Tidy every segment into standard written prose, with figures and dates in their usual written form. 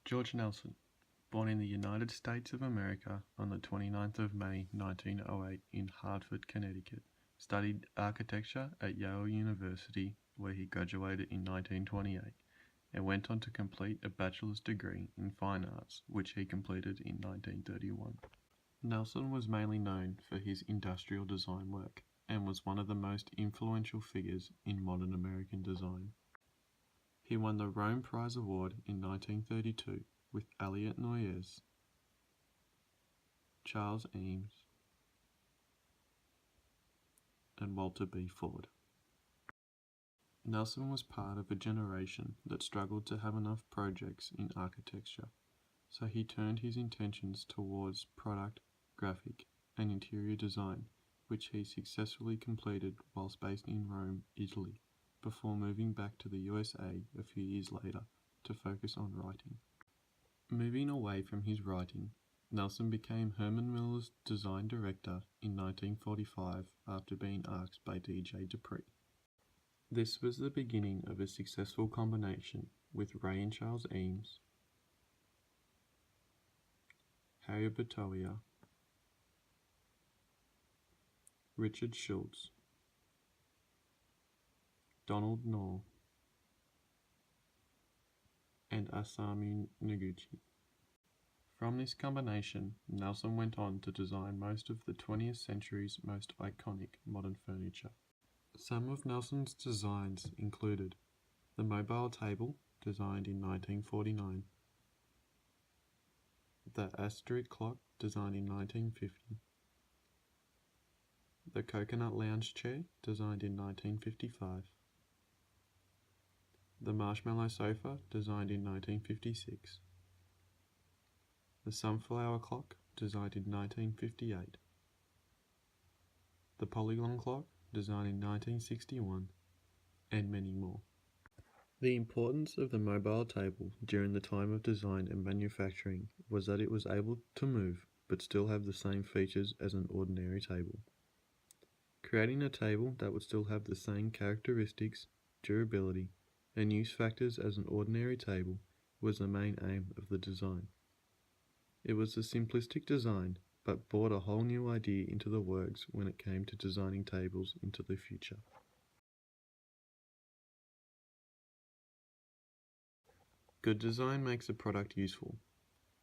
George Nelson, born in the United States of America on the 29th of May 1908 in Hartford, Connecticut, studied architecture at Yale University, where he graduated in 1928, and went on to complete a bachelor's degree in fine arts, which he completed in 1931. Nelson was mainly known for his industrial design work, and was one of the most influential figures in modern American design. He won the Rome Prize Award in 1932 with Elliot Noyes, Charles Eames, and Walter B. Ford. Nelson was part of a generation that struggled to have enough projects in architecture, so he turned his intentions towards product, graphic, and interior design, which he successfully completed whilst based in Rome, Italy, before moving back to the USA a few years later to focus on writing. Moving away from his writing, Nelson became Herman Miller's design director in 1945 after being asked by D.J. Dupree. This was the beginning of a successful combination with Ray and Charles Eames, Harry Bertoia, Richard Schultz, Donald Knorr, and Osamu Noguchi. From this combination, Nelson went on to design most of the 20th century's most iconic modern furniture. Some of Nelson's designs included the mobile table, designed in 1949, the Asteroid clock, designed in 1950, the Coconut Lounge chair, designed in 1955, the Marshmallow sofa, designed in 1956, the Sunflower clock, designed in 1958, the Polygon clock, designed in 1961, and many more. The importance of the mobile table during the time of design and manufacturing was that it was able to move but still have the same features as an ordinary table. Creating a table that would still have the same characteristics, durability, and use factors as an ordinary table was the main aim of the design. It was a simplistic design, but brought a whole new idea into the works when it came to designing tables into the future. Good design makes a product useful.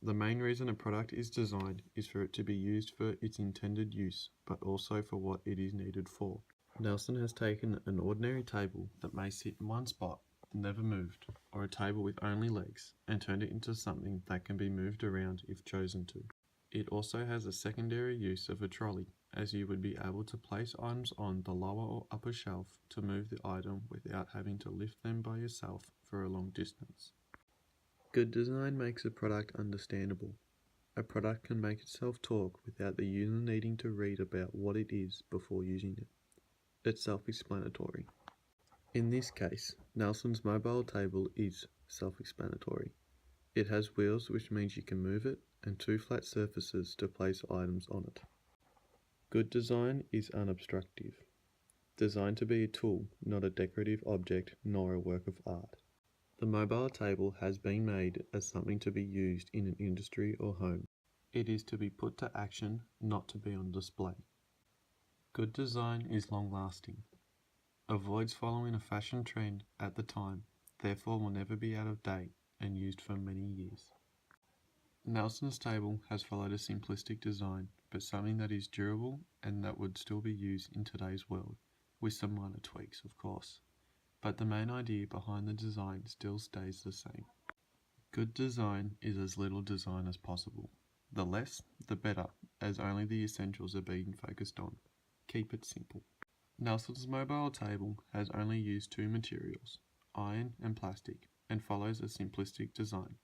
The main reason a product is designed is for it to be used for its intended use, but also for what it is needed for. Nelson has taken an ordinary table that may sit in one spot, never moved, or a table with only legs, and turned it into something that can be moved around if chosen to. It also has a secondary use of a trolley, as you would be able to place items on the lower or upper shelf to move the item without having to lift them by yourself for a long distance. Good design makes a product understandable. A product can make itself talk without the user needing to read about what it is before using it. It's self-explanatory. In this case, Nelson's mobile table is self-explanatory. It has wheels, which means you can move it, and two flat surfaces to place items on it. Good design is unobstructive. Designed to be a tool, not a decorative object nor a work of art. The mobile table has been made as something to be used in an industry or home. It is to be put to action, not to be on display. Good design is long-lasting. Avoids following a fashion trend at the time, therefore will never be out of date and used for many years. Nelson's table has followed a simplistic design, but something that is durable and that would still be used in today's world, with some minor tweaks, of course. But the main idea behind the design still stays the same. Good design is as little design as possible. The less, the better, as only the essentials are being focused on. Keep it simple. Nelson's mobile table has only used two materials, iron and plastic, and follows a simplistic design.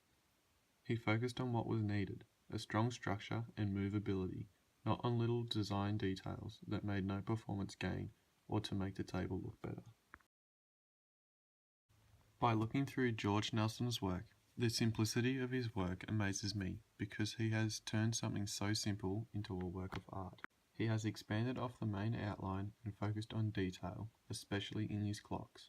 He focused on what was needed, a strong structure and movability, not on little design details that made no performance gain or to make the table look better. By looking through George Nelson's work, the simplicity of his work amazes me because he has turned something so simple into a work of art. He has expanded off the main outline and focused on detail, especially in his clocks.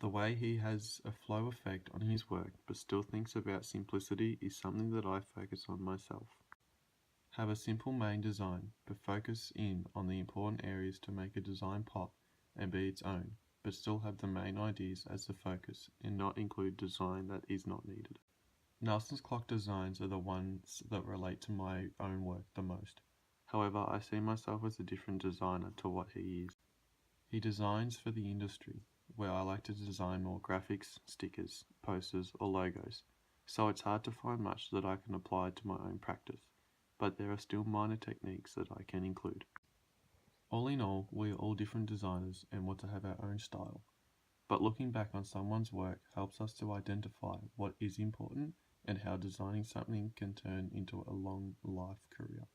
The way he has a flow effect on his work but still thinks about simplicity is something that I focus on myself. Have a simple main design, but focus in on the important areas to make a design pop and be its own, but still have the main ideas as the focus and not include design that is not needed. Nelson's clock designs are the ones that relate to my own work the most. However, I see myself as a different designer to what he is. He designs for the industry, where I like to design more graphics, stickers, posters, or logos, so it's hard to find much that I can apply to my own practice, but there are still minor techniques that I can include. All in all, we are all different designers and want to have our own style, but looking back on someone's work helps us to identify what is important and how designing something can turn into a long life career.